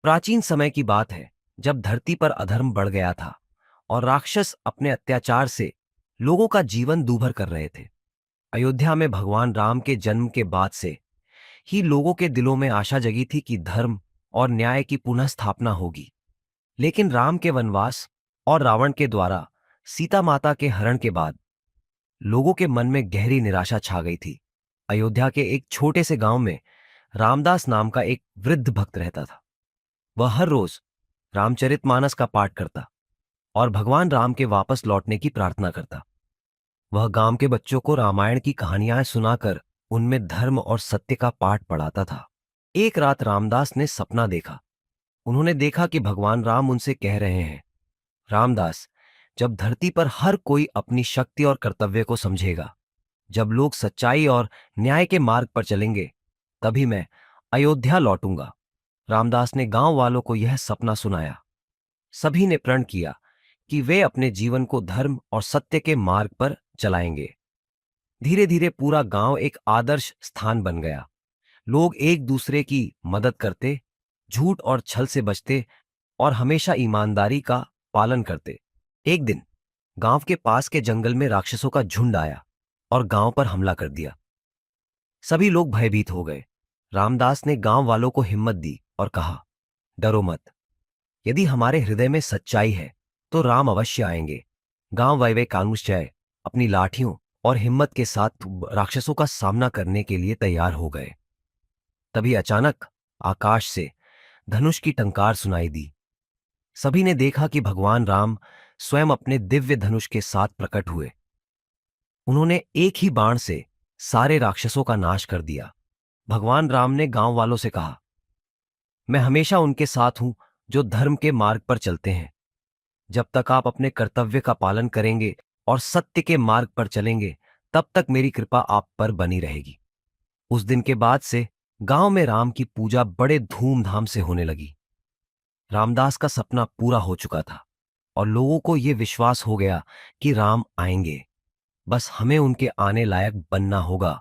प्राचीन समय की बात है, जब धरती पर अधर्म बढ़ गया था और राक्षस अपने अत्याचार से लोगों का जीवन दूभर कर रहे थे। अयोध्या में भगवान राम के जन्म के बाद से ही लोगों के दिलों में आशा जगी थी कि धर्म और न्याय की पुनः स्थापना होगी। लेकिन राम के वनवास और रावण के द्वारा सीता माता के हरण के बाद लोगों के मन में गहरी निराशा छा गई थी। अयोध्या के एक छोटे से गांव में रामदास नाम का एक वृद्ध भक्त रहता था। वह हर रोज रामचरितमानस का पाठ करता और भगवान राम के वापस लौटने की प्रार्थना करता। वह गांव के बच्चों को रामायण की कहानियां सुनाकर उनमें धर्म और सत्य का पाठ पढ़ाता था। एक रात रामदास ने सपना देखा। उन्होंने देखा कि भगवान राम उनसे कह रहे हैं, रामदास, जब धरती पर हर कोई अपनी शक्ति और कर्तव्य को समझेगा, जब लोग सच्चाई और न्याय के मार्ग पर चलेंगे, तभी मैं अयोध्या लौटूंगा। रामदास ने गांव वालों को यह सपना सुनाया। सभी ने प्रण किया कि वे अपने जीवन को धर्म और सत्य के मार्ग पर चलाएंगे। धीरे धीरे पूरा गांव एक आदर्श स्थान बन गया। लोग एक दूसरे की मदद करते, झूठ और छल से बचते और हमेशा ईमानदारी का पालन करते। एक दिन गांव के पास के जंगल में राक्षसों का झुंड आया और गांव पर हमला कर दिया। सभी लोग भयभीत हो गए। रामदास ने गांव वालों को हिम्मत दी और कहा, डरो मत। यदि हमारे हृदय में सच्चाई है तो राम अवश्य आएंगे। गांव वाले कांगुशय अपनी लाठियों और हिम्मत के साथ राक्षसों का सामना करने के लिए तैयार हो गए। तभी अचानक आकाश से धनुष की टंकार सुनाई दी। सभी ने देखा कि भगवान राम स्वयं अपने दिव्य धनुष के साथ प्रकट हुए। उन्होंने एक ही बाण से सारे राक्षसों का नाश कर दिया। भगवान राम ने गांव वालों से कहा, मैं हमेशा उनके साथ हूं जो धर्म के मार्ग पर चलते हैं। जब तक आप अपने कर्तव्य का पालन करेंगे और सत्य के मार्ग पर चलेंगे, तब तक मेरी कृपा आप पर बनी रहेगी। उस दिन के बाद से गांव में राम की पूजा बड़े धूमधाम से होने लगी। रामदास का सपना पूरा हो चुका था और लोगों को यह विश्वास हो गया कि राम आएंगे। बस हमें उनके आने लायक बनना होगा